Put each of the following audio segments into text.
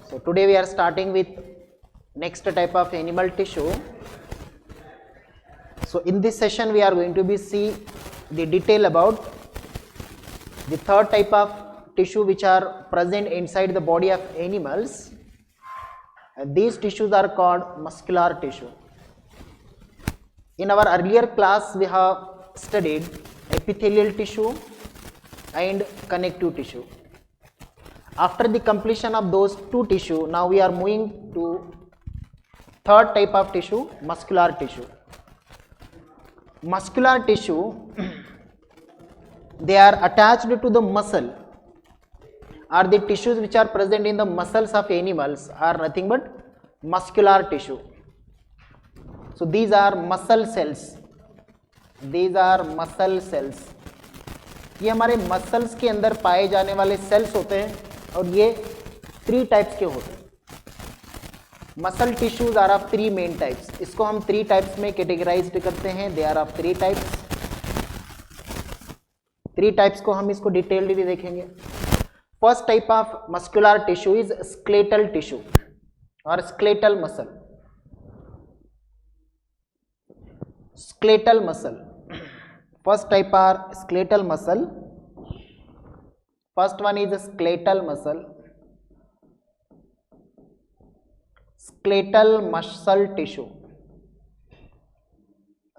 So today we are starting with next type of animal tissue. So in this session we are going to be see the detail about the third type of tissue which are present inside the body of animals, and these tissues are called muscular tissue. In our earlier class we have studied epithelial tissue and connective tissue. After the completion of those two tissue, now we are moving to third type of tissue, muscular tissue. Muscular tissue, they are attached to the muscle, or the tissues which are present in the muscles of animals are nothing but muscular tissue. So these are muscle cells. These are muscle cells. ये हमारे muscles के अंदर पाए जाने वाले cells होते हैं और ये 3 टाइप्स के होते हैं. Muscle tissues are of 3 main types. इसको हम 3 टाइप्स में कैटेगराइज्ड करते हैं. They are of 3 types. 3 types को हम इसको डिटेल्ड भी देखेंगे. First type of muscular tissue is skeletal tissue और skeletal muscle. Skeletal muscle. First type are skeletal muscle. First one is skeletal muscle. Skeletal muscle tissue.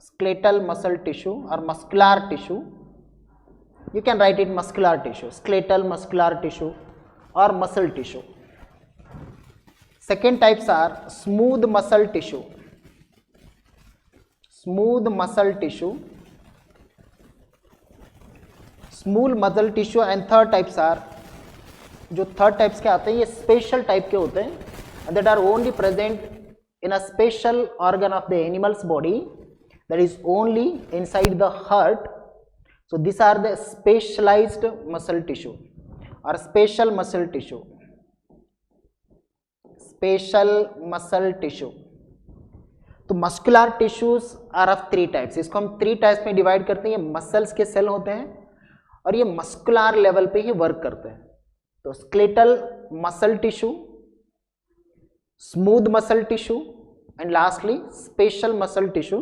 Skeletal muscle tissue or muscular tissue. You can write it muscular tissue. Skeletal muscular tissue or muscle tissue. Second types are smooth muscle tissue. Smooth muscle tissue. Smooth muscle tissue. And third types are, जो third types के आते हैं ये special type के होते हैं, that are only present in a special organ of the animals body, that is only inside the heart. So this are the specialised muscle tissue और special muscle tissue. Special muscle tissue. तो muscular tissues are of 3 types. इसको हम 3 types में divide करते हैं. ये muscles के cell होते हैं और ये मस्कुलर लेवल पे ही वर्क करते हैं. तो skeletal muscle tissue, smooth muscle tissue and lastly special muscle tissue.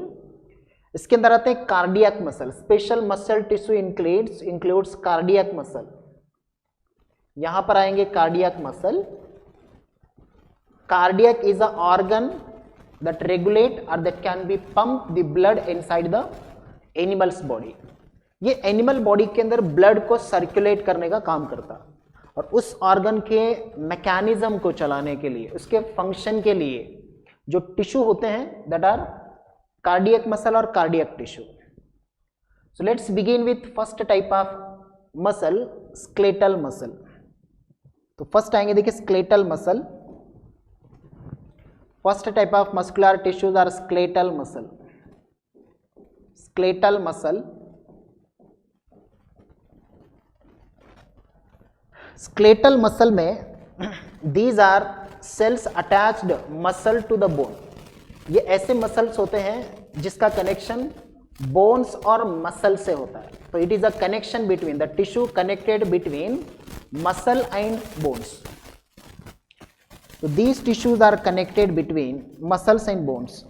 इसके अंदर आते हैं cardiac muscle. Special muscle tissue includes cardiac muscle. यहां पर आएंगे cardiac muscle. Cardiac is a organ that regulate और that can be pump the blood inside the animals body. ये animal body के अंदर ब्लड को सर्कुलेट करने का काम करता है और उस ऑर्गन के मैकेनिज्म को चलाने के लिए, उसके फंक्शन के लिए जो टिश्यू होते हैं दैट आर कार्डियक मसल और cardiac tissue. So let's begin with first type of muscle, skeletal muscle. तो फर्स्ट आएंगे देखिए skeletal muscle. First type of muscular tissues are skeletal muscle. Skeletal muscle. Skeletal muscle में these are cells attached muscle to the bone. ये ऐसे muscles होते हैं जिसका connection bones और मसल से होता है. तो it is a connection between the tissue connected between muscle and bones. तो these tissues are connected between muscles and bones.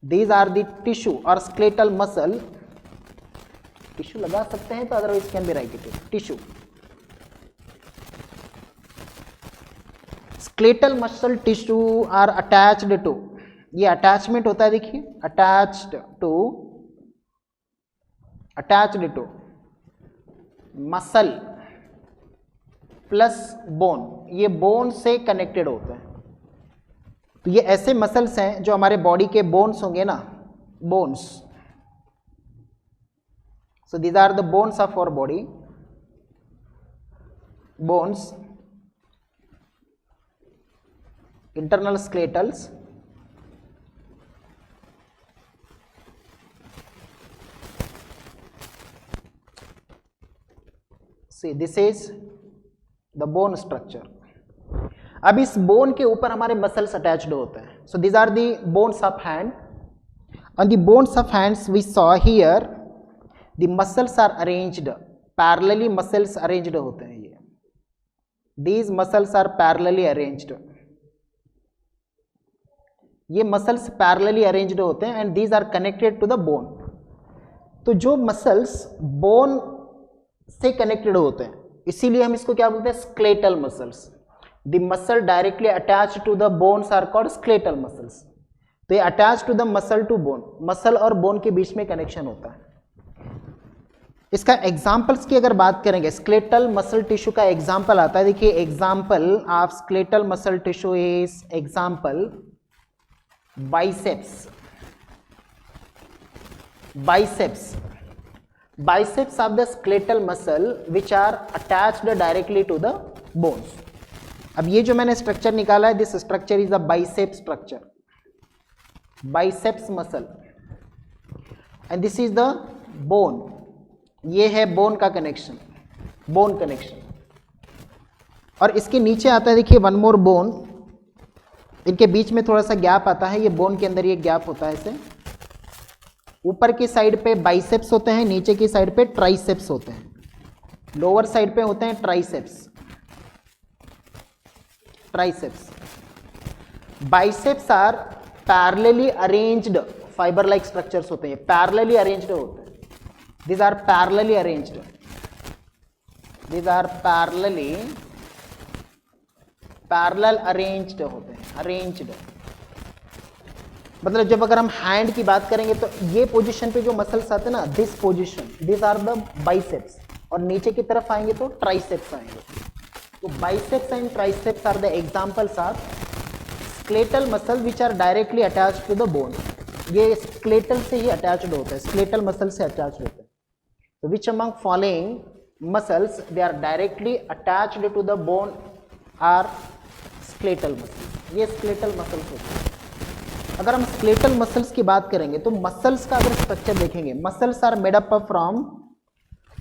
These are the tissue और स्केलेटल मसल. टिश्यू लगा सकते हैं तो otherwise can be right it tissue. Skeletal muscle tissue are attached to, ये attachment होता है देखिए, attached to muscle plus bone. ये बोन से कनेक्टेड होते हैं. तो ये ऐसे मसल्स हैं जो हमारे बॉडी के बोन्स होंगे ना, bones. So these are the bones of our body. Bones, internal skeletals. See, this is the bone structure. अब इस बोन के ऊपर हमारे मसल्स अटैच्ड होते हैं. So these are the bones of hand. On the bones of hands we saw here the muscles are arranged parallelly. Muscles arranged होते हैं ये. These muscles are parallelly arranged. ये मसल्स पैरेलली अरेंज्ड होते हैं and these are connected to the bone. तो जो muscles bone से connected होते हैं इसीलिए हम इसको क्या बोलते हैं, skeletal muscles. The muscle directly attach to the bones are called skeletal muscles. तो ये attach to the muscle to bone, muscle और बोन के बीच में कनेक्शन होता है. इसका एग्जाम्पल्स की अगर बात करेंगे, स्केलेटल मसल टिश्यू का एग्जाम्पल आता है. देखिए example of skeletal muscle tissue is example biceps. Biceps of the skeletal muscle which are attached directly to the bones. अब ये जो मैंने स्ट्रक्चर निकाला है, this structure is a bicep structure, biceps muscle, and this is the bone. ये है bone का connection, bone connection. और इसके नीचे आता है देखिए वन मोर बोन. इनके बीच में थोड़ा सा गैप आता है, ये बोन के अंदर ये गैप होता है. ऐसे ऊपर की साइड पे बाइसेप्स होते हैं, नीचे की साइड पे ट्राइसेप्स होते हैं. लोअर साइड पे होते हैं triceps. Biceps are parallelly arranged fibre like structures होते हैं, पैरेलली अरेंज्ड होते हैं. These are parallelly arranged, these are parallel arranged होते हैं, अरेंज्ड. मतलब जब अगर हम हैंड की बात करेंगे तो ये पोजीशन पे जो मसल्स आते हैं ना, this position, this are the biceps. और नीचे की तरफ आएंगे तो ट्राइसेप्स आएंगे. तो biceps and triceps are the examples of skeletal muscle which are directly attached to the bone. ये स्केलेटल से ही अटैच्ड होते हैं, स्केलेटल मसल से अटैच्ड होते हैं. तो which among following muscles they are directly attached to the bone are skeletal muscles. ये स्केलेटल मसल्स होते हैं. अगर हम स्केलेटल मसल्स की बात करेंगे तो मसल्स का अगर स्ट्रक्चर देखेंगे, muscles are made up from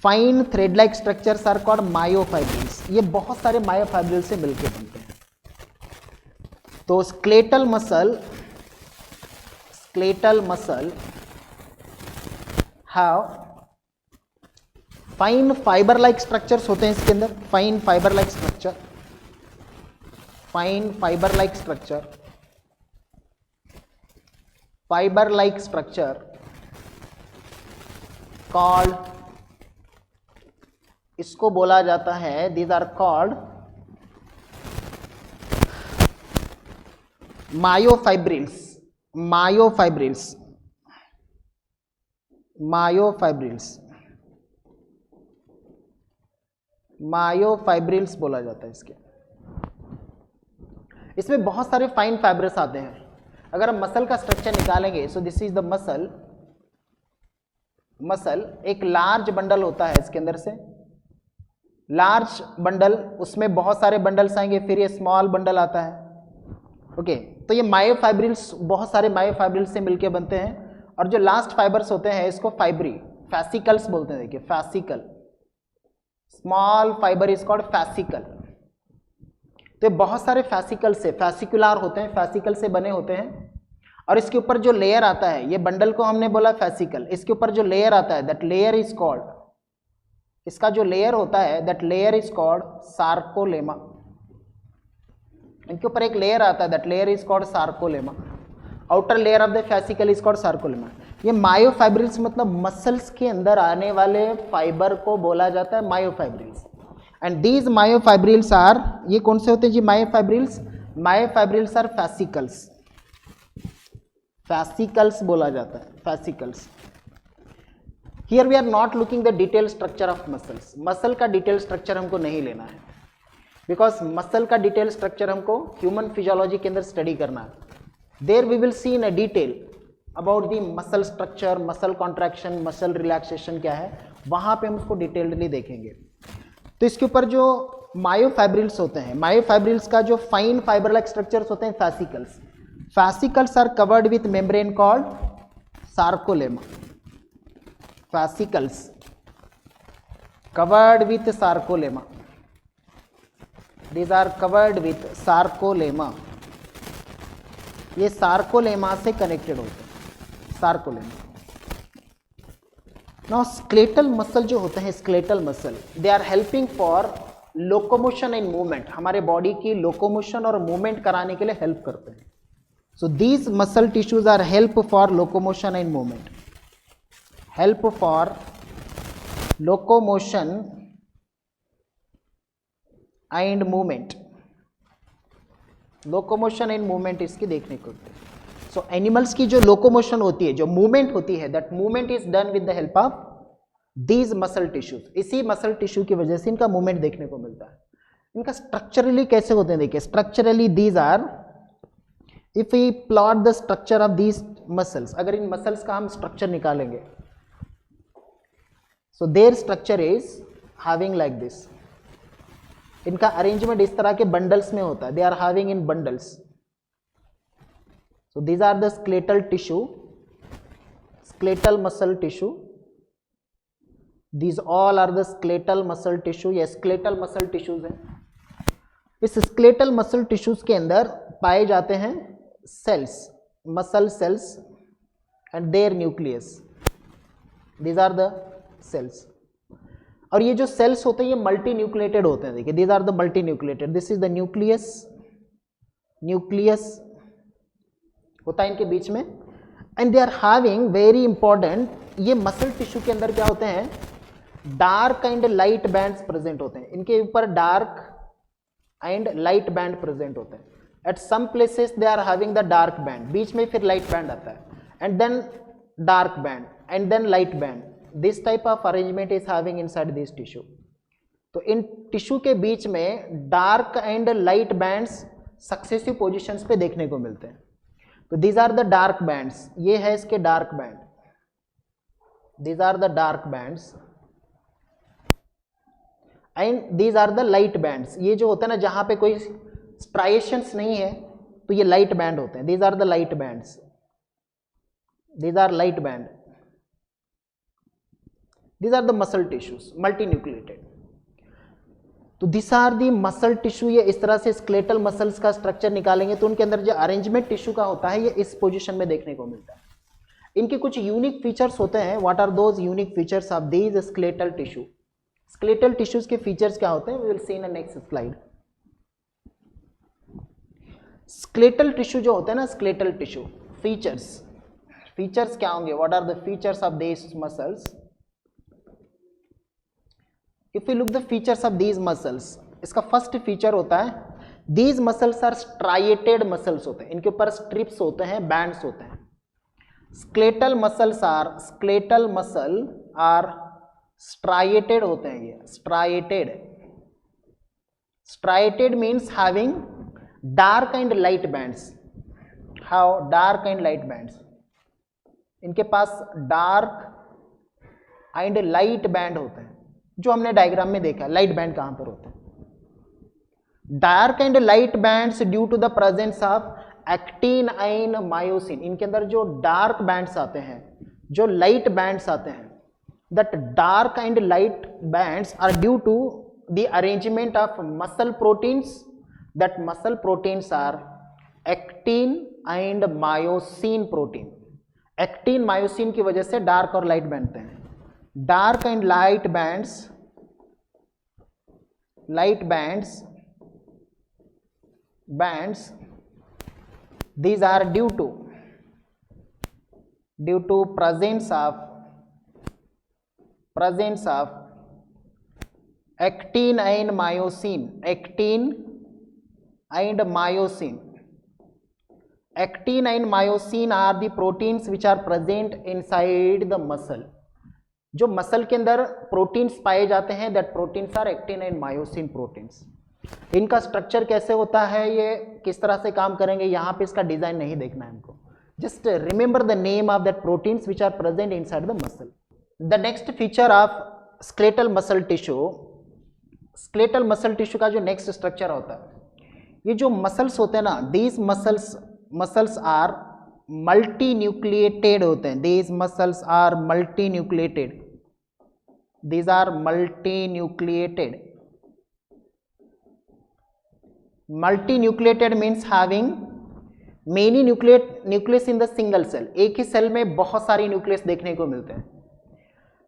fine thread like structures are called myofibrils. ये बहुत सारे मायोफाइब्रिल्स से मिलकर बनते हैं. तो skeletal muscle have fine fibre like structures होते हैं इसके अंदर, fine fibre like structure, fine fibre like structure called, इसको बोला जाता है, these are called myofibrils. Myofibrils बोला जाता है इसके. इसमें बहुत सारे फाइन फाइब्रस आते हैं. अगर हम मसल का स्ट्रक्चर निकालेंगे, so this is the muscle एक लार्ज बंडल होता है इसके अंदर से, लार्ज बंडल, उसमें बहुत सारे बंडल्स आएंगे, फिर ये स्मॉल बंडल आता है. ओके, तो ये मायोफाइब्रिल्स बहुत सारे मायोफाइब्रिल्स से मिलके बनते हैं. और जो लास्ट फाइबर्स होते हैं इसको फैसिकल्स बोलते हैं. देखिए fascicle, small fibre is called fascicle. तो बहुत सारे फैसिकल से, फैसिकुलर होते हैं, फैसिकल से बने होते हैं. और इसके ऊपर जो लेयर आता है, ये बंडल को हमने बोला फैसिकल, इसके ऊपर जो लेयर आता है दैट लेयर इज कॉल्ड, इसका जो लेयर होता है that layer is called sarcolemma. इनके ऊपर एक लेयर आता है that layer is called sarcolemma. Outer layer of the fascicle is called sarcolemma. ये मायोफाइब्रिल्स मतलब मसल्स के अंदर आने वाले फाइबर को बोला जाता है myofibrils. And these myofibrils are, ये कौन से होते हैं जी मायोफाइब्रिल्स आर फैसिकल्स बोला जाता है, fascicles. Here we are not looking the detail structure of muscles. Muscle का डिटेल स्ट्रक्चर हमको नहीं लेना है, बिकॉज मसल का डिटेल स्ट्रक्चर हमको ह्यूमन फिजियोलॉजी के अंदर स्टडी करना है. There we will see in a detail about the muscle structure, muscle contraction, muscle relaxation क्या है, वहाँ पे हम उसको डिटेल्डली देखेंगे. तो इसके ऊपर जो मायोफाइब्रिल्स होते हैं, मायोफाइब्रिल्स का जो फाइन फाइबर लाइक स्ट्रक्चर्स होते हैं fascicles are covered with membrane called sarcolemma. Fascicles covered with sarcolemma, these are covered with sarcolemma. ये सार्कोलेमा से कनेक्टेड होते हैं, सार्कोलेमा. नाउ स्केलेटल मसल जो होते हैं, skeletal muscle, they are helping for locomotion and movement, हमारे body की locomotion और मूवमेंट कराने के लिए हेल्प करते हैं. So these muscle tissues are help for locomotion and movement. Help for locomotion and movement. Locomotion and movement इसकी देखने को होती है. सो एनिमल्स की जो लोकोमोशन होती है, जो मूवमेंट होती है, that movement is done with the help of these muscle tissues. इसी मसल टिश्यू की वजह से इनका मूवमेंट देखने को मिलता है. इनका स्ट्रक्चरली कैसे होते हैं देखिए. Structurally these are, if we plot the structure of these muscles, अगर इन मसल्स का हम स्ट्रक्चर निकालेंगे, so their structure is having like this. इनका अरेंजमेंट इस तरह के बंडल्स में होता है. They are having in bundles. So these are the skeletal tissue, skeletal muscle tissue. These all are the skeletal muscle tissue. ये skeletal muscle tissues हैं. इस skeletal muscle tissues के अंदर पाए जाते हैं cells, muscle cells and their nucleus. These are the cells. और ये जो cells होते हैं ये multi nucleated होते हैं. देखिए, these are the multi nucleated. This is the nucleus. Nucleus होता है इनके बीच में. And they are having very important, ये muscle tissue के अंदर क्या होते हैं, dark and light bands present होते हैं. इनके ऊपर dark and light band present होते हैं. At some places they are having the dark band, बीच में फिर लाइट बैंड आता है, and then dark band and then light band. This type of arrangement is having inside this tissue. तो इन tissue के बीच में dark and light bands successive positions पे देखने को मिलते हैं. तो these are the dark bands. ये है इसके dark band. These are the dark bands and these are the light bands. ये जो होता है ना, जहां पे कोई स्ट्राइएशंस नहीं है, तो ये लाइट बैंड होते हैं. These are the light bands. These are light band. These are the muscle tissues, multi nucleated. तो this are the muscle tissue. ये इस तरह से स्केलेटल मसल्स का स्ट्रक्चर निकालेंगे तो उनके अंदर जो अरेंजमेंट टिश्यू का होता है ये इस पोजीशन में देखने को मिलता है. इनके कुछ यूनिक फीचर्स होते हैं. What are those unique features of these skeletal tissue? Skeletal tissues के फीचर्स क्या होते हैं, we will see in the next slide. Skeletal tissue जो होता है ना, स्केलेटल टिश्यू फीचर्स, फीचर्स क्या होंगे? What are the features of these muscles? If you look the features of these muscles, इसका फर्स्ट फीचर होता है these muscles are striated muscles होते हैं. इनके ऊपर स्ट्रिप्स होते हैं, बैंड्स होते हैं. Skeletal muscles are, skeletal muscle are striated होते हैं. ये striated, striated means having dark and light bands. How? Dark and light bands. इनके पास डार्क एंड लाइट बैंड होते हैं, जो हमने डायग्राम में देखा. लाइट बैंड कहां पर होते हैं? Dark and light bands due to the presence of actin and myosin. इनके अंदर जो डार्क बैंड्स आते हैं, जो लाइट बैंड्स आते हैं, that dark and light bands are due to the arrangement of muscle proteins. That muscle proteins are actin and myosin protein. Actin myosin की वजह से डार्क और लाइट बनते हैं. Dark and light bands, light bands these are due to presence of actin and myosin. Actin and myosin. Actin and myosin are the proteins which are present inside the muscle. जो muscle के अंदर proteins पाए जाते हैं, that proteins are actin and myosin proteins. इनका structure कैसे होता है, ये किस तरह से काम करेंगे, यहाँ पे इसका डिजाइन नहीं देखना है हमको. Just remember the name of that proteins which are present inside the muscle. The next feature of skeletal muscle tissue, skeletal muscle tissue का जो नेक्स्ट स्ट्रक्चर होता है, ये जो मसल्स होते हैं ना, these muscles are multi nucleated होते हैं. These muscles are multi nucleated. These are multi nucleated. Multi nucleated means having many nucleus in the single cell. एक ही सेल में बहुत सारी न्यूक्लियस देखने को मिलते हैं.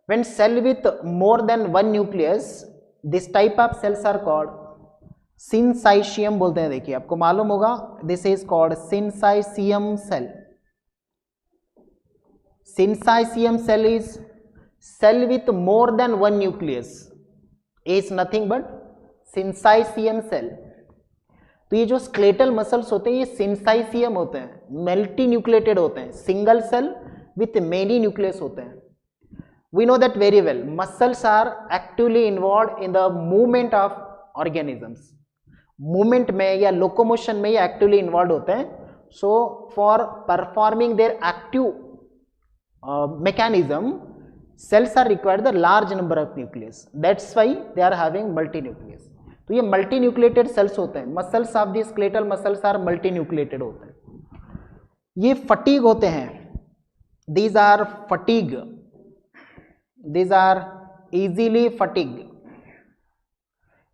When cell with more than one nucleus, this type of cells are called syncytium बोलते हैं। देखिए आपको मालूम होगा, this is called syncytium cell. Syncytium cell is cell with more than one nucleus, is nothing but syncytium cell. तो ये जो skeletal muscles होते हैं ये सिंसाइशियम होते हैं, मल्टी न्यूक्लिएटेड होते हैं, single cell with many nucleus होते हैं। We know that very well. Muscles are actively involved in the movement of organisms. Movement में या locomotion में ये actively involved होते हैं. So for performing their active mechanism, cells are required the large number of nucleus. That's why they are having multinucleus. तो ये multinucleated cells होते हैं. Muscles of the skeletal muscles are multinucleated होते हैं. ये fatigue होते हैं. These are fatigue. These are easily fatigue.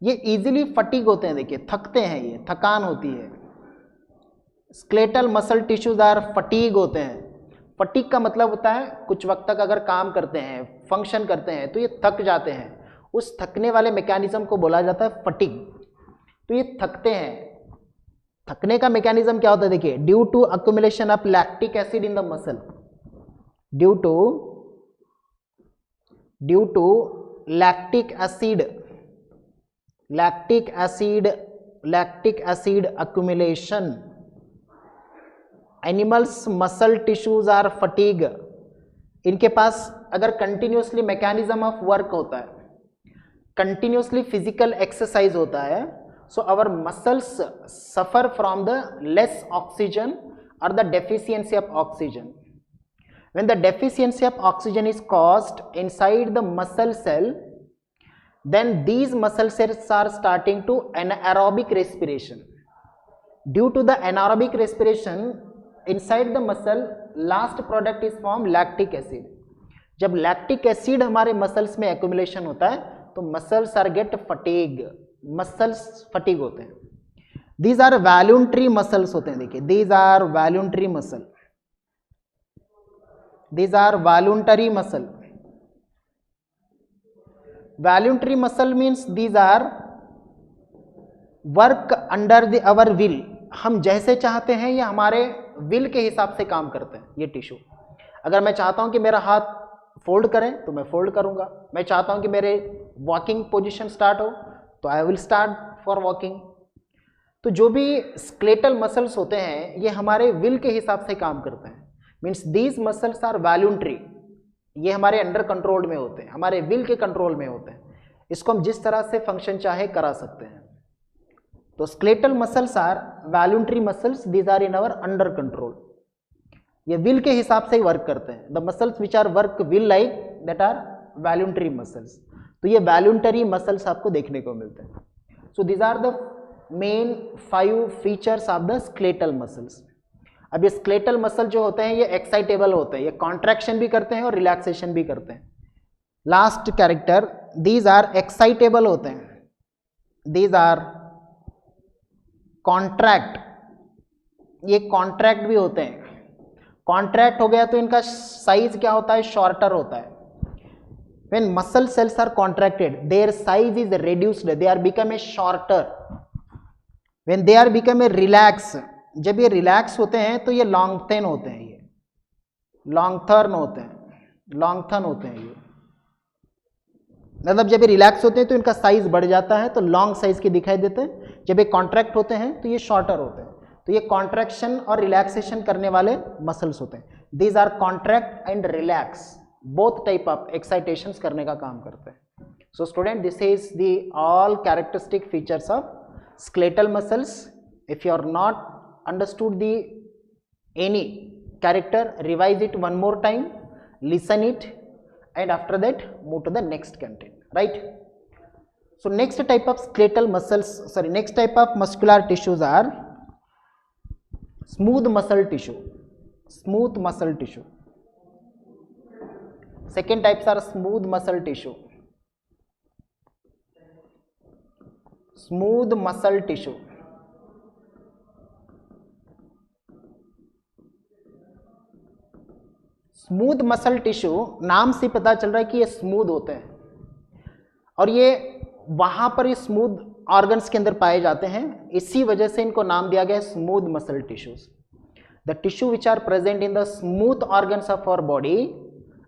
ये easily fatigue होते हैं, देखिए थकते हैं, ये थकान होती है। skeletal muscle tissues are fatigue होते हैं। fatigue का मतलब होता है कुछ वक्त तक अगर काम करते हैं, फंक्शन करते हैं तो ये थक जाते हैं, उस थकने वाले मैकेनिज्म को बोला जाता है fatigue। तो ये थकते हैं। थकने का मैकेनिज्म क्या होता है, देखिए due to accumulation of lactic acid in the muscle, due to lactic acid accumulation, animals muscle tissues are fatigue। इनके पास अगर कंटिन्यूसली मैकेनिज्म ऑफ वर्क होता है, कंटिन्यूसली फिजिकल एक्सरसाइज होता है, so our muscles suffer from the less oxygen और the deficiency of oxygen. When the deficiency of oxygen is caused inside the muscle cell, then these muscle cells are starting to anaerobic respiration. Due to the anaerobic respiration inside the muscle, last product is formed lactic acid. जब lactic acid हमारे muscles में accumulation होता है तो muscles are get fatigue, muscles fatigue होते हैं। These are voluntary muscles होते हैं, देखिए these are voluntary muscle. These are voluntary muscle. Voluntary muscle means these are work under the our will. हम जैसे चाहते हैं ये हमारे विल के हिसाब से काम करते हैं ये टिश्यू। अगर मैं चाहता हूं कि मेरा हाथ फोल्ड करें तो मैं फोल्ड करूंगा, मैं चाहता हूं कि मेरे वॉकिंग पोजीशन स्टार्ट हो तो I will start for walking. तो जो भी स्केलेटल मसल्स होते हैं ये हमारे विल के हिसाब से काम करते हैं। Means these muscles are voluntary, ये हमारे अंडर कंट्रोल में होते हैं, हमारे विल के कंट्रोल में होते हैं। इसको हम जिस तरह से फंक्शन चाहे करा सकते हैं। तो skeletal muscles are voluntary muscles, these are in our under control, ये विल के हिसाब से ही वर्क करते हैं। The muscles which are work will like that are voluntary muscles. तो ये वॉल्यूंटरी मसल्स आपको देखने को मिलते हैं। So these are the main 5 features of the skeletal muscles. अब ये स्केलेटल मसल जो होते हैं ये एक्साइटेबल होते हैं, ये कॉन्ट्रैक्शन भी करते हैं और रिलैक्सेशन भी करते हैं। Last character, these are excitable होते हैं, दीज आर कॉन्ट्रैक्ट, ये कॉन्ट्रैक्ट भी होते हैं। कॉन्ट्रैक्ट हो गया तो इनका साइज क्या होता है, शॉर्टर होता है। When muscle cells are contracted, their size is reduced, they are become a shorter. When they are become a relax, जब ये रिलैक्स होते हैं तो ये लॉन्गथन होते हैं, ये लॉन्गथर्न होते हैं, लॉन्गथन होते हैं ये। मतलब जब ये रिलैक्स होते हैं तो इनका साइज बढ़ जाता है तो लॉन्ग साइज के दिखाई देते हैं। जब ये कॉन्ट्रैक्ट होते हैं तो ये शॉर्टर होते हैं। तो ये कॉन्ट्रैक्शन और रिलैक्सेशन करने वाले मसल्स होते हैं। These are contract and relax, both type of excitations करने का काम करते हैं। So student, this is the all characteristic features of skeletal muscles. If you are not understood the any character, revise it one more time, listen it, and after that move to the next content, right? So next type of skeletal muscles, sorry, next type of muscular tissues are smooth muscle tissue, smooth muscle tissue. Second types are smooth muscle tissue, smooth muscle tissue. Smooth muscle tissue नाम से पता चल रहा है कि ये smooth होते हैं और ये वहां पर ये स्मूथ ऑर्गन्स के अंदर पाए जाते हैं, इसी वजह से इनको नाम दिया गया है smooth muscle tissues. The tissue which are present in the smooth organs of our body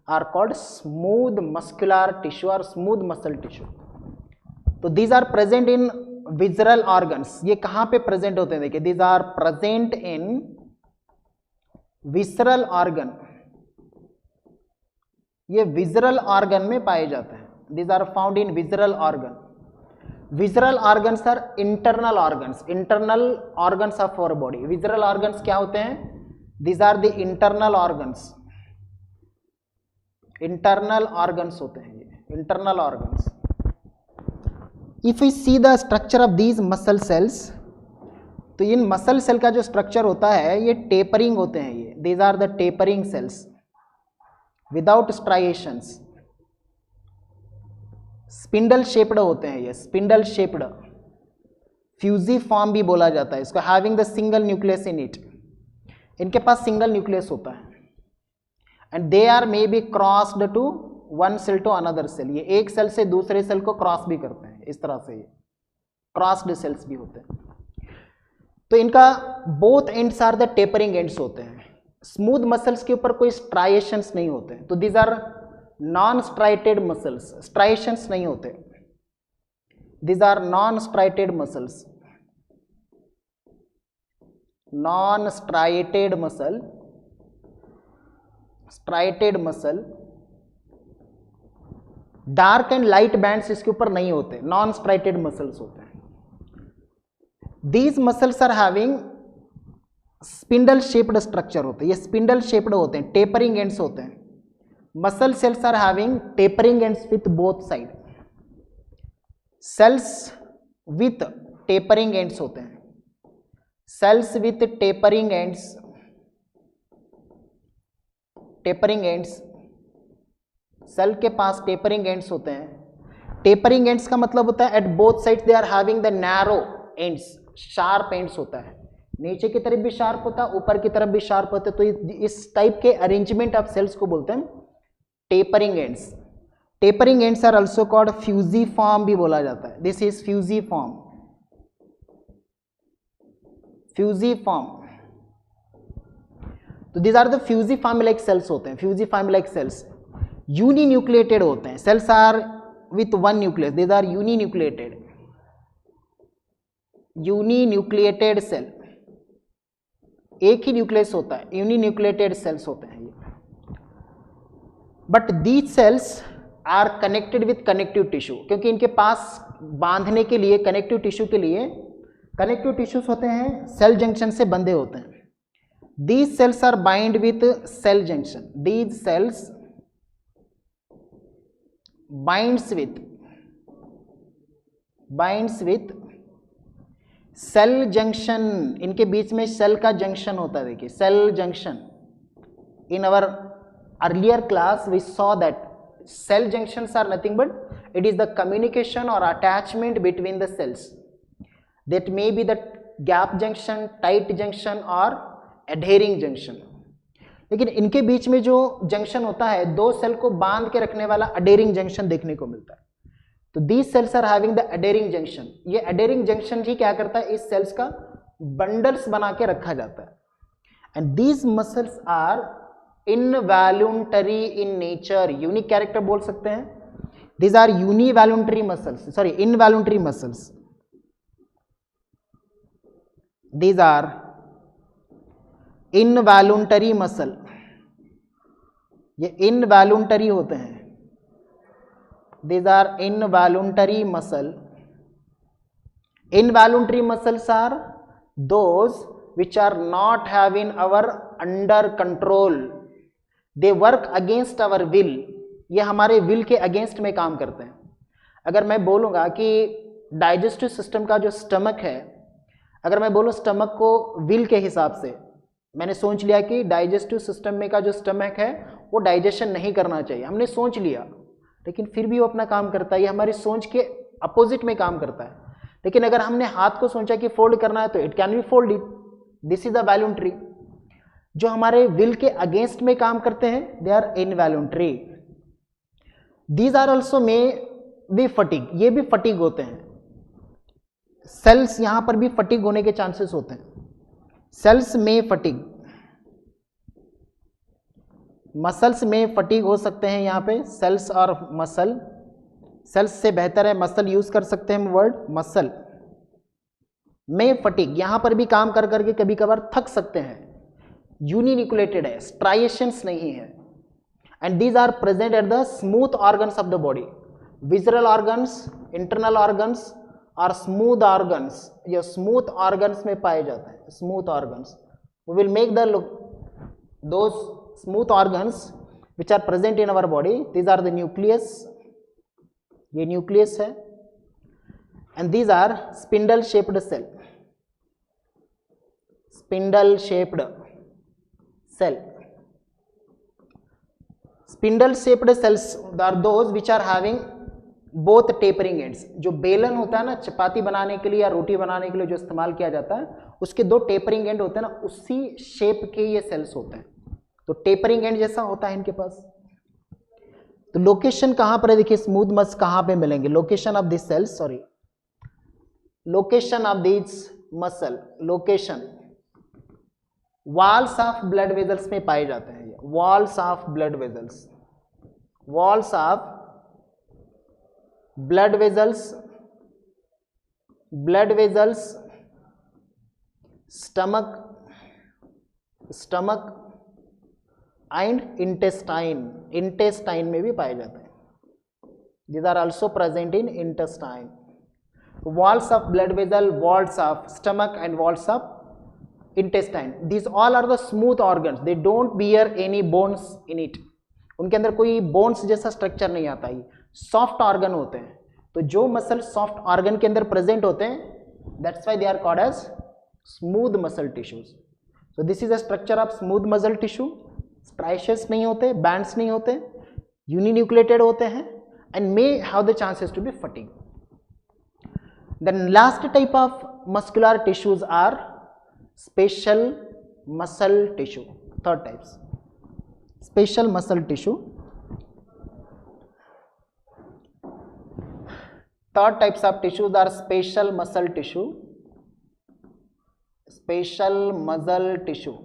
are called smooth muscular tissue और स्मूथ मसल टिश्यू। तो these are present in visceral organs. ये कहां पे प्रेजेंट होते हैं? देखिए, these are present in visceral organ, ये visceral organ में पाए जाते हैं। These are found in visceral organ. Visceral organs are internal organs, internal organs of our body. Visceral organs क्या होते हैं? These are the internal organs, internal organs होते हैं ये, internal organs. If you see the structure of these muscle cells, तो इन muscle cell का जो स्ट्रक्चर होता है ये टेपरिंग होते हैं। ये these are the tapering cells without striations. Spindle shaped होते हैं ये, स्पिंडल शेप्ड, फ्यूजिफॉर्म भी बोला जाता है इसको, having the single nucleus in it. इनके पास सिंगल न्यूक्लियस होता है and they are may be crossed to one cell to another cell. ये एक सेल से दूसरे सेल को क्रॉस भी करते हैं, इस तरह से ये क्रॉस्ड सेल्स भी होते हैं। तो इनका both ends are the tapering ends होते हैं। स्मूथ मसल्स के ऊपर कोई स्ट्राइएशंस नहीं होते, तो these are non striated muscles, striations नहीं होते, these are non striated muscles, non striated muscle, striated muscle. Dark and light bands इसके ऊपर नहीं होते, नॉन स्ट्राइटेड मसल्स होते हैं। These muscles are having spindle shaped structure होते हैं, ये स्पिंडल शेप्ड होते हैं, टेपरिंग एंड्स होते हैं। Muscle cells are having tapering ends with both side, cells with tapering ends होते हैं, cells with tapering ends, tapering ends, cell के पास टेपरिंग एंड्स होते हैं। टेपरिंग एंड्स का मतलब होता है at both sides they are having the narrow ends, sharp ends होता है, नीचे की तरफ भी शार्प होता है, ऊपर की तरफ भी शार्प होता है। तो इस टाइप के अरेंजमेंट ऑफ सेल्स को बोलते हैं tapering ends. Tapering ends are also called fusiform भी बोला जाता है, दिस इज फ्यूजिफॉर्म, फ्यूजिफॉर्म। तो these are the fusiform like cells होते हैं, फ्यूजिफॉर्म लाइक सेल्स। यूनिन्यूक्लिएटेड होते हैं, cells are with one nucleus, these are uninucleated, uninucleated cell, एक ही न्यूक्लियस होता है, यूनिन्यूक्लिएटेड सेल्स होते हैं ये। But these cells are connected with connective tissue, क्योंकि इनके पास बांधने के लिए, कनेक्टिव टिश्यू के लिए कनेक्टिव टिश्यूज होते हैं, सेल जंक्शन से बंधे होते हैं। These cells are bind with cell junction, these cells binds with cell junction, इनके बीच में सेल का जंक्शन होता है। देखिए, cell junction, in our earlier class we saw that cell junctions are nothing but it is the communication or attachment between the cells, that may be the gap junction, tight junction or adhering junction। लेकिन इनके बीच में जो junction होता है, दो cell को बांध के रखने वाला अडेरिंग जंक्शन देखने को मिलता है। तो these cells are having the adhering junction. ये अडेरिंग जंक्शन ही क्या करता है, इस सेल्स का बंडल्स बना के रखा जाता है। And these muscles are involuntary in nature, unique character बोल सकते हैं। These are univoluntary muscles, sorry involuntary muscles, these are involuntary muscle, ये इनवॉल्यूंटरी होते हैं। These are involuntary muscle. Involuntary muscles are those which are not having our under control. They work against our will. ये हमारे will के against में काम करते हैं। अगर मैं बोलूँगा कि डाइजेस्टिव सिस्टम का जो स्टमक है, अगर मैं बोलूँ स्टमक को will के हिसाब से, मैंने सोच लिया कि डाइजेस्टिव सिस्टम में का जो स्टमक है वो डाइजेशन नहीं करना चाहिए, हमने सोच लिया, लेकिन फिर भी वो अपना काम करता है। ये हमारी सोच के अपोजिट में काम करता है। लेकिन अगर हमने हाथ को सोचा कि फोल्ड करना है तो it can be fold it, this is the voluntary. जो हमारे विल के अगेंस्ट में काम करते हैं, they are involuntary. These are also the fatigue, ये भी फटीग होते हैं। सेल्स यहां पर भी फटीग होने के चांसेस होते हैं। सेल्स में फटीग, मसल्स में फटीग हो सकते हैं। यहां पे सेल्स और मसल, सेल्स से बेहतर है मसल यूज कर सकते हैं वर्ड, मसल में फटीग, यहां पर भी काम कर करके कभी कभार थक सकते हैं। यूनिन्यूक्लिएटेड है, स्ट्राइएशंस नहीं है। And these are present at the smooth organs of the body, visceral organs, internal organs और स्मूथ ऑर्गन्स, ये स्मूथ ऑर्गन्स में पाए जाते हैं। Smooth organs, we will make the those smooth organs which are present in our body, these are the nucleus, ये nucleus है। And these are spindle shaped cell, spindle shaped cell, spindle shaped cells are those which are having both tapering ends. जो बेलन होता है ना चपाती बनाने के लिए या रोटी बनाने के लिए जो इस्तेमाल किया जाता है, उसके दो टेपरिंग एंड होते हैं ना, उसी शेप के ये सेल्स होते हैं। तो टेपरिंग एंड जैसा होता है इनके पास। तो लोकेशन कहां पर है देखिए, स्मूथ मस कहां पे मिलेंगे, location of this cells, sorry location of this muscle, location walls of blood vessels में पाए जाते हैं। Walls of blood vessels, walls of blood vessels, blood vessels, stomach, stomach and intestine, intestine में भी पाए जाते हैं। These are also present in intestine. Walls of blood vessel, walls of stomach and walls of intestine. These all are the smooth organs. They don't bear any bones in it. उनके अंदर कोई bones जैसा structure नहीं आता है, soft organ होते हैं। तो जो मसल सॉफ्ट ऑर्गन के अंदर प्रेजेंट होते हैं, that's why they are called as smooth muscle tissues. So this is a structure of smooth muscle tissue. Striations नहीं होते, bands नहीं होते, uninucleated होते हैं and may have the chances to be fatigue. The last type of muscular tissues are special muscle tissue. Third types, special muscle tissue. Third types of tissues are special muscle tissue, special muscle tissue.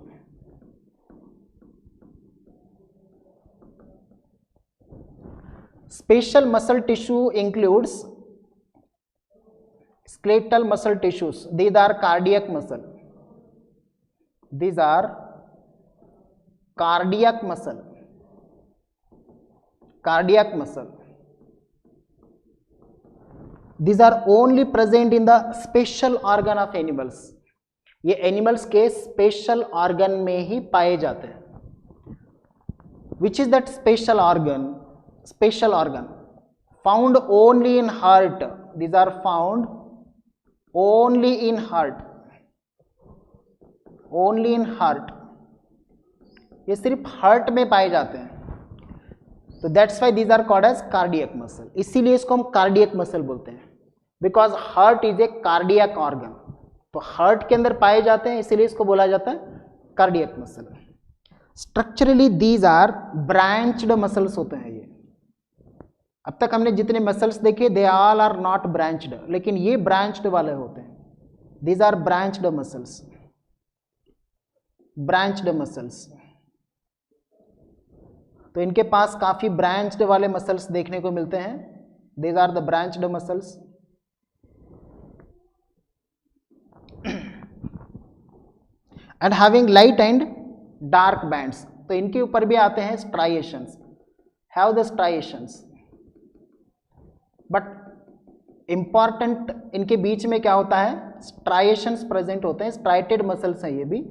Special muscle tissue includes skeletal muscle tissues. These are cardiac muscle. These are cardiac muscle. Cardiac muscle. These are only present in the special organ of animals. ये animals के special organ में ही पाए जाते हैं. Which is that special organ? Special organ found only in heart. These are found only in heart. Only in heart. ये सिर्फ heart में पाए जाते हैं. तो that's why these are called as cardiac muscle. इसीलिए इसको हम कार्डियक मसल बोलते हैं, because heart is a cardiac organ. तो हार्ट के अंदर पाए जाते हैं, इसीलिए इसको बोला जाता है cardiac muscle. Structurally these are branched muscles होते हैं. ये अब तक हमने जितने मसल्स देखे they all are not branched, लेकिन ये ब्रांच्ड वाले होते हैं. These are branched muscles. Branched muscles, तो इनके पास काफी ब्रांच्ड वाले मसल्स देखने को मिलते हैं. These are the branched muscles. And having light and dark bands. तो इनके ऊपर भी आते हैं striations. Have the striations, but important इनके बीच में क्या होता है, स्ट्राइएशंस प्रेजेंट होते हैं. स्ट्राइटेड मसल्स हैं ये भी.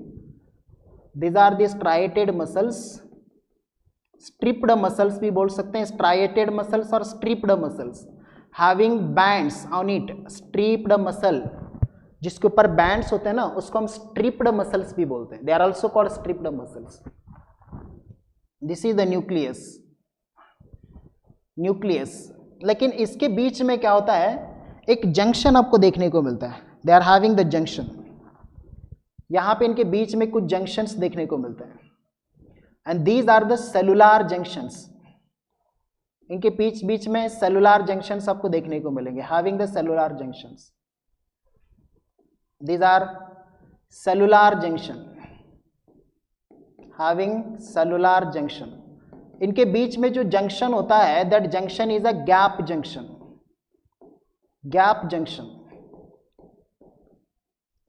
These are the striated muscles. Striped muscles भी बोल सकते हैं, स्ट्राइटेड मसल्स और striped muscles. Having bands on it. Striped muscle, जिसके ऊपर बैंड्स होते हैं ना, उसको हम स्ट्रिप्ड मसल्स भी बोलते हैं. They are also called striped muscles. This is the nucleus. Nucleus, लेकिन इसके बीच में क्या होता है, एक जंक्शन आपको देखने को मिलता है. They are having the junction. यहां पे इनके बीच में कुछ जंक्शंस देखने को मिलते हैं. And these are the cellular junctions. इनके बीच बीच में सेलुलर जंक्शंस आपको देखने को मिलेंगे, having the cellular junctions, these are cellular junction, having cellular junction. इनके बीच में जो जंक्शन होता है that junction is a gap junction, gap junction,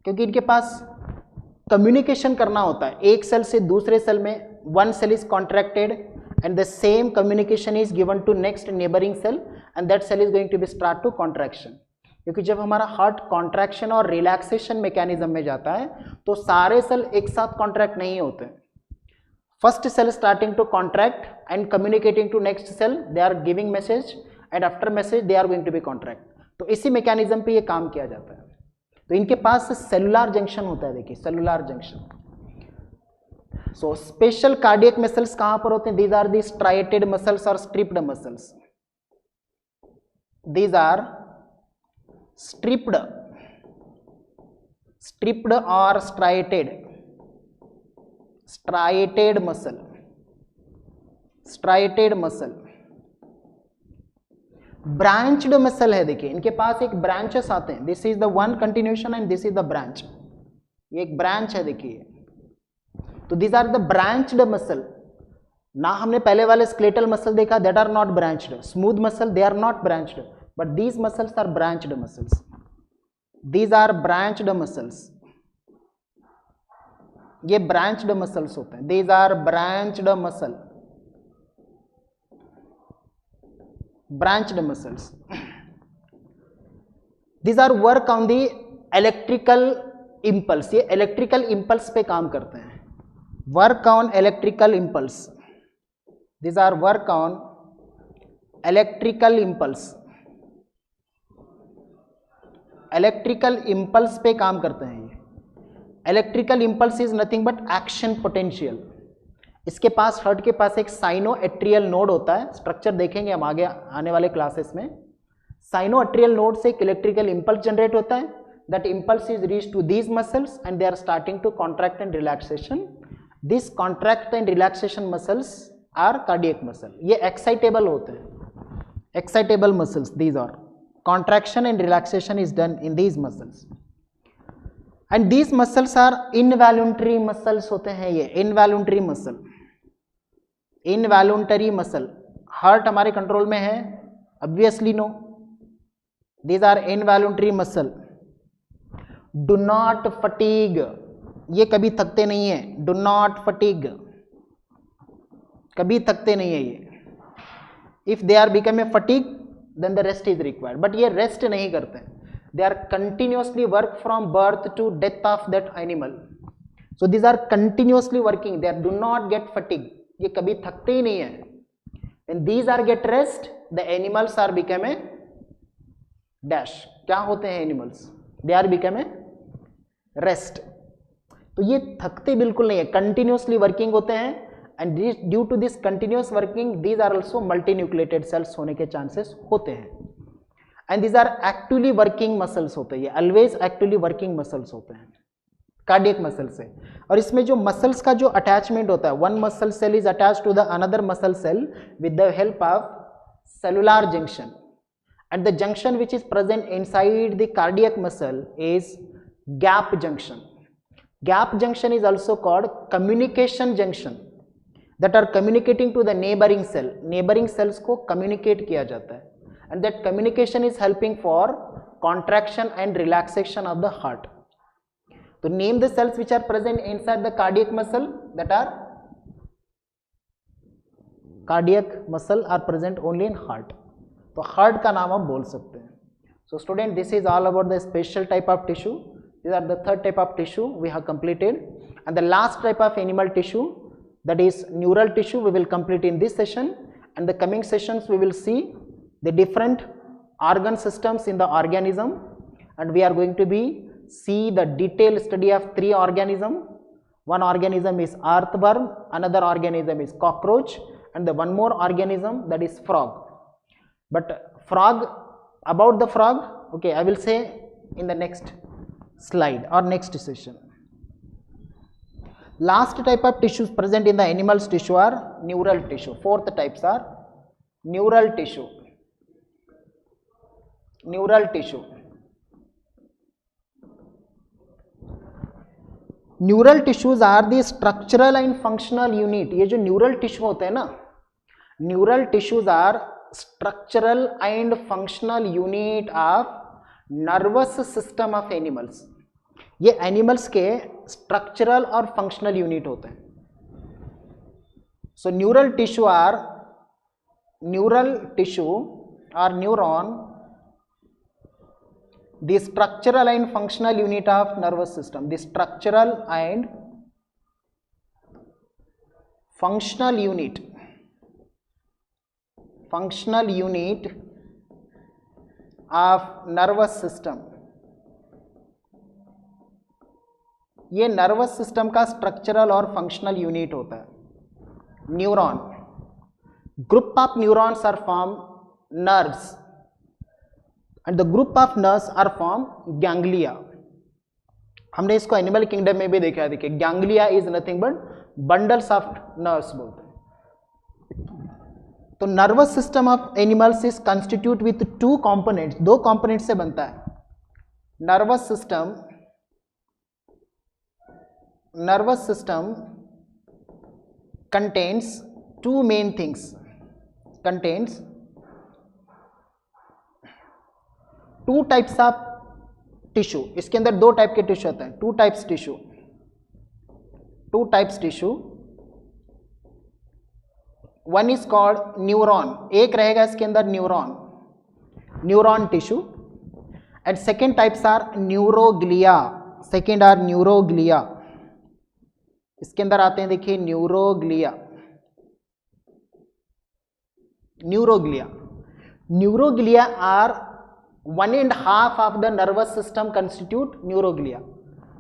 क्योंकि इनके पास कम्युनिकेशन करना होता है एक सेल से दूसरे सेल में, one cell is contracted and the same communication is given to next neighboring cell and that cell is going to be start to contraction। क्योंकि जब हमारा हार्ट कॉन्ट्रैक्शन और रिलैक्सेशन मैकेनिज्म में जाता है तो सारे सेल एक साथ कॉन्ट्रैक्ट नहीं होते, first cell starting to contract and communicating to next cell, they are giving message and after message they are going to be contract. तो इसी मैकेनिज्म पे ये काम किया जाता है। तो इनके पास सेलुलर जंक्शन होता है, देखिए cellular junction. So special cardiac muscles कहां पर होते हैं? These are the striated muscles और striped muscles, these are striped, striped और striated, striated muscle, striated muscle. Branched muscle है, देखिए इनके पास एक ब्रांचेस आते हैं, this is the one continuation and this is the branch, ये एक ब्रांच है देखिए। तो these are the branched muscle ना, हमने पहले वाले स्केलेटल मसल देखा that are not branched, smooth muscle they are not branched, but these muscles are branched muscles, these are branched muscles, ये ब्रांच्ड मसल्स होते हैं, these are branched muscle, branched muscles. These are work on the electrical impulse, ये electrical impulse पे काम करते हैं, work on electrical impulse, these are work on electrical impulse, electrical impulse पे काम करते हैं ये। electrical impulse is nothing but action potential। इसके पास हार्ट के पास एक साइनोएट्रियल नोड होता है, स्ट्रक्चर देखेंगे हम आगे आने वाले क्लासेस में। साइनोएट्रियल नोड से एक इलेक्ट्रिकल इंपल्स जनरेट होता है, that impulse is reach to these muscles and they are starting to contract and relaxation. This contract and relaxation muscles are cardiac muscle, ये excitable होते हैं, excitable muscles, these are contraction and relaxation is done in these muscles and these muscles are involuntary muscles होते हैं, ये involuntary muscle, involuntary muscle। Heart हमारे control में है? obviously no, these are involuntary muscle। do not fatigue, ये कभी थकते नहीं है, डू नॉट फटीग, कभी थकते नहीं है ये। If they are become a fatigue then the rest is required, but ये रेस्ट नहीं करते, they are continuously work from birth to death of that animal. So these are continuously working, they are do not get fatigue, ये कभी थकते ही नहीं है। And these are get rest, the animals are become a dash, क्या होते हैं animals? They are become a rest. तो ये थकते बिल्कुल नहीं है, कंटिन्यूसली वर्किंग होते हैं and due to this continuous working these are also multinucleated cells होने के चांसेस होते हैं and these are actively working muscles होते हैं, ये ऑलवेज एक्टिवली वर्किंग मसल्स होते हैं कार्डियक मसल से। और इसमें जो मसल्स का जो अटैचमेंट होता है, one muscle cell is attach to the another muscle cell with the help of cellular junction and the junction which is present inside the cardiac muscle is gap junction. Gap junction is also called communication junction that are communicating to the neighboring cell, neighboring cells को communicate किया जाता है and that communication is helping for contraction and relaxation of the heart। तो name the cells which are present inside the cardiac muscle, that are cardiac muscle are present only in heart, तो heart का नाम आप बोल सकते हैं। So student, this is all about the special type of tissue। These are the third type of tissue we have completed, and the last type of animal tissue, that is neural tissue, we will complete in this session, and the coming sessions we will see the different organ systems in the organism, and we are going to be see the detailed study of 3 organism. One organism is earthworm, another organism is cockroach, and the one more organism, that is frog. But frog, about the frog, okay, I will say in the next slide or next session. Last type of tissues present in the animals tissue are neural tissue. Fourth types are neural tissue, neural tissue, neural tissues are the structural and functional unit. ये जो neural tissue होते हैं ना, neural tissues are structural and functional unit of nervous system of animals. ये animals के structural और functional unit होते हैं। So neural tissue are neuron the structural and functional unit of nervous system, the structural and functional unit of nervous system। ये nervous system का structural और functional unit होता है। Neuron, group of neurons are form nerves and the group of nerves are from ganglia। हमने इसको animal kingdom में भी देखा है। देखिए ganglia is nothing but bundles of nerves बोलते हैं। तो nervous system of animals is constitute with two components, दो कंपोनेंट से बनता है। Nervous system contains two main things, contains two types of tissue. इसके अंदर दो टाइप के टिश्यू होते हैं, two types tissue. One is called neuron, एक रहेगा इसके अंदर neuron tissue, and second types are neuroglia. इसके अंदर आते हैं, देखिए neuroglia are 1.5 of the nervous system constitute neuroglia.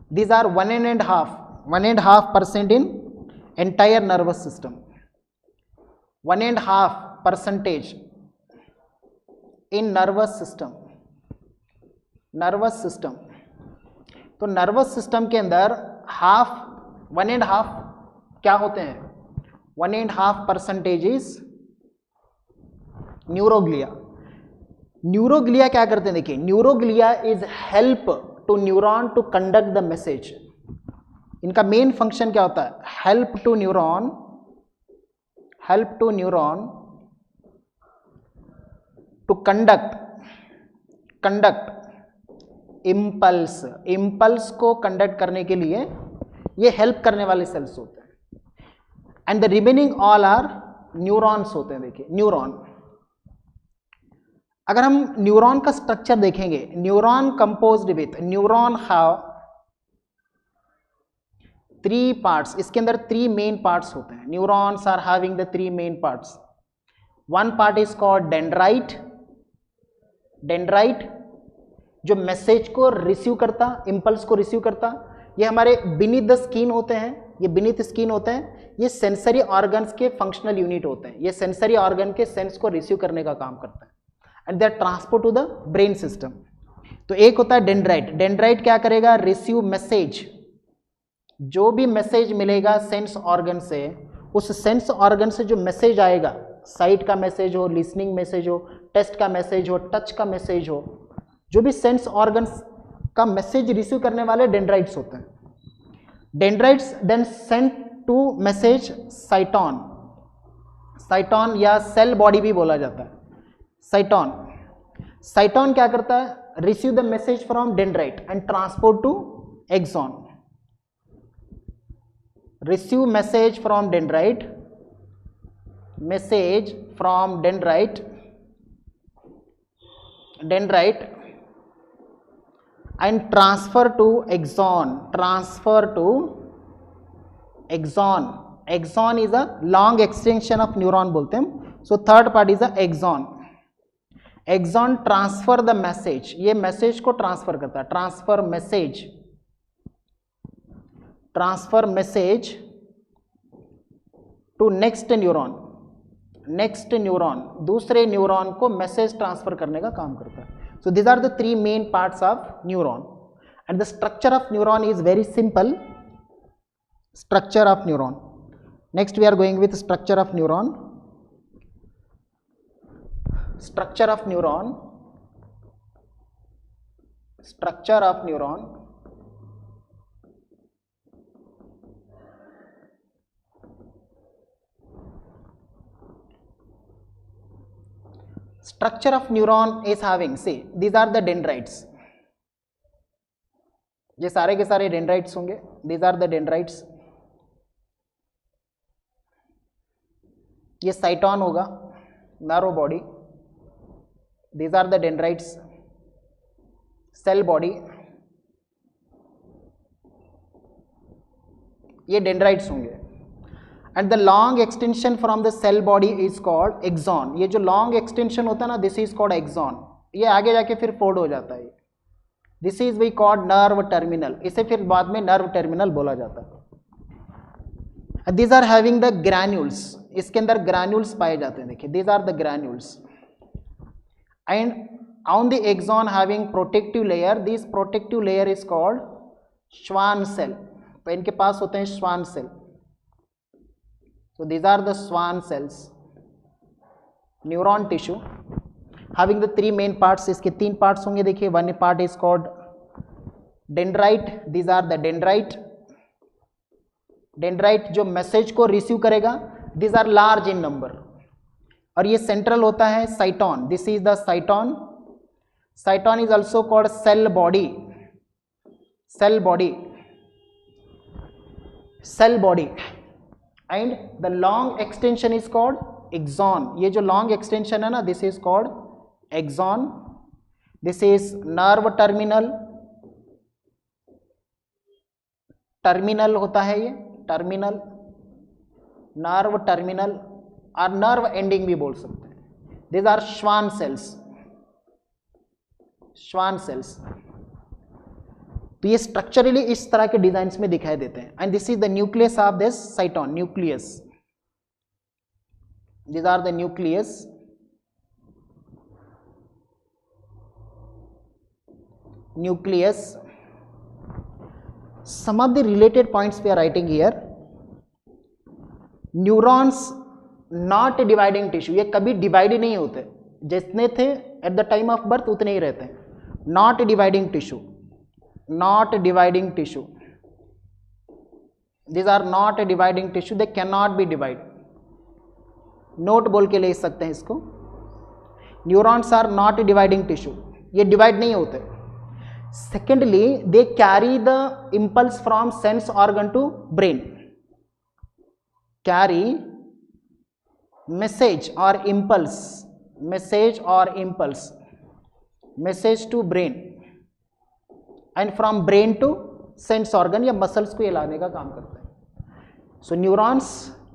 These are 1.5% in entire nervous system, 1.5% in nervous system। तो नर्वस सिस्टम के अंदर 1.5 क्या होते हैं? 1.5% इज न्यूरोग्लिया। न्यूरोग्लिया क्या करते हैं? देखिए neuroglia is help to neuron to conduct the message. इनका मेन फंक्शन क्या होता है? Help to neuron to conduct impulse को कंडक्ट करने के लिए ये हेल्प करने वाले सेल्स होते हैं। And the remaining all are neurons होते हैं। देखिए अगर हम न्यूरॉन का स्ट्रक्चर देखेंगे, neuron composed with, neuron have 3 parts. इसके अंदर 3 मेन पार्ट्स होते हैं। Neurons are having the 3 main parts. One part is called dendrite, जो मैसेज को रिसीव करता, इम्पल्स को रिसीव करता। ये हमारे बीनीथ द स्किन होते हैं, ये सेंसरी ऑर्गन्स के फंक्शनल यूनिट होते हैं। ये सेंसरी ऑर्गन के सेंस को रिसीव करने का काम करता है, and they are transport to the brain system. तो एक होता है डेंड्राइट क्या करेगा? रिसीव मैसेज, जो भी मैसेज मिलेगा सेंस ऑर्गन से, उस सेंस ऑर्गन से जो मैसेज आएगा, साइट का मैसेज हो, लिसनिंग मैसेज हो, टेस्ट का मैसेज हो, टच का मैसेज हो, जो भी सेंस ऑर्गन्स का मैसेज रिसीव करने वाले डेंड्राइट्स होते हैं। Dendrites then send to message cyton या सेल बॉडी भी बोला जाता है। साइटॉन क्या करता है? Receive the message from dendrite and transport to axon. Receive message from dendrite and transfer to axon is a long extension of neuron बोलते हैं। So third part is a axon transfer the message, ये message को transfer करता है। Transfer message to next neuron, दूसरे neuron को message transfer करने का काम करता है। So these are the 3 main parts of neuron, and the structure of neuron is very simple. Structure of neuron. Next we are going with structure of neuron. structure of neuron, structure of neuron, structure of neuron is having, see, these are the dendrites, ये सारे के सारे dendrites होंगे, these are the dendrites, ये cyton होगा, nerve body, these are the dendrites, cell body, ये dendrites होंगे, and the long extension from the cell body is called axon. ये जो लॉन्ग एक्सटेंशन होता है ना, दिस इज कॉल्ड एक्सॉन. ये आगे जाके फिर फोल्ड हो जाता है. This is we called nerve terminal. इसे फिर बाद में नर्व टर्मिनल बोला जाता है. These are having the granules. इसके अंदर ग्रैन्यूल्स पाए जाते हैं. देखिए, these are the granules. And on the axon having protective layer. This protective layer is called Schwann cell. तो इनके पास होते हैं Schwann cell. So these are the Schwann cells. Neuron tissue having the three main parts. इसके तीन parts होंगे. देखिए, one part is called dendrite. These are the dendrite. Dendrite जो मैसेज को रिसीव करेगा. These are large in number. और ये central होता है cyton. This is the cyton. Cyton is also called cell body. Cell body. Cell body. And the long extension is called axon. ये जो long extension है ना, this is called axon. This is nerve terminal. Terminal होता है ये, terminal, nerve terminal और nerve ending भी बोल सकते हैं. This are Schwann cells. Schwann cells. तो ये स्ट्रक्चरली इस तरह के डिजाइन्स में दिखाई देते हैं. And this is the nucleus of this cyton. Nucleus. This are the nucleus. Nucleus. Some of the related points we are writing here. Neurons not dividing tissue. ये कभी डिवाइड नहीं होते. जितने थे at the time of birth उतने ही रहते हैं. Not dividing tissue. Not dividing tissue. These are not a dividing tissue. They cannot be divided. Note बोल के ले सकते हैं इसको. Neurons are not dividing tissue. ये डिवाइड नहीं होते. Secondly, they carry the impulse from sense organ to brain. Carry message और इम्पल्स. मैसेज और impulse. Message to brain and from brain to sense organ या मसल्स को ये लाने का काम करते हैं. So neurons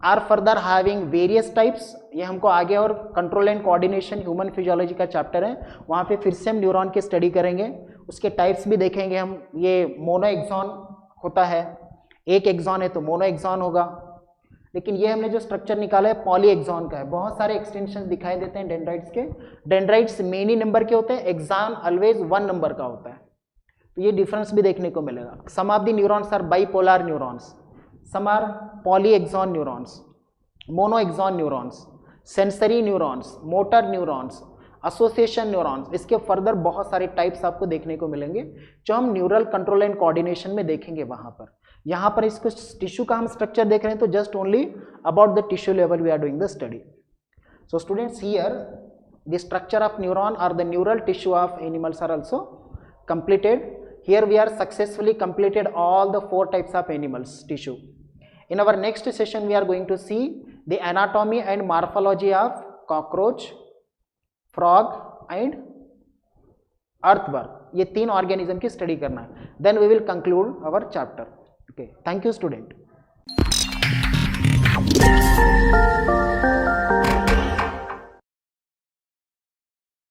are further having various types. ये हमको आगे और control and coordination human physiology का चैप्टर है, वहाँ पे फिर से हम न्यूरॉन की स्टडी करेंगे. उसके टाइप्स भी देखेंगे हम. ये मोनो एक्सॉन होता है. एक एक्सॉन है तो मोनो एक्सॉन होगा. लेकिन ये हमने जो स्ट्रक्चर निकाला है पॉली एक्सॉन का है. बहुत सारे एक्सटेंशन दिखाई देते हैं डेंड्राइट्स के. डेंड्राइट्स मेनी नंबर के होते हैं. एक्सॉन ऑलवेज 1 नंबर का होता है. तो ये डिफरेंस भी देखने को मिलेगा. Some of the neurons are bipolar neurons. Some are polyaxon neurons, monoaxon neurons, sensory neurons, motor neurons, association neurons. इसके फर्दर बहुत सारे टाइप्स आपको देखने को मिलेंगे जो हम न्यूरल कंट्रोल एंड कोऑर्डिनेशन में देखेंगे वहाँ पर. यहाँ पर इसको टिश्यू का हम स्ट्रक्चर देख रहे हैं तो just only about the tissue level we are doing the study. So students, here the structure of neuron और the neural tissue of animals are also completed. Here we are successfully completed all the 4 types of animals tissue. In our next session we are going to see the anatomy and morphology of cockroach, frog and earthworm. ये 3 organism की study करना है. Then we will conclude our chapter. Okay, thank you student.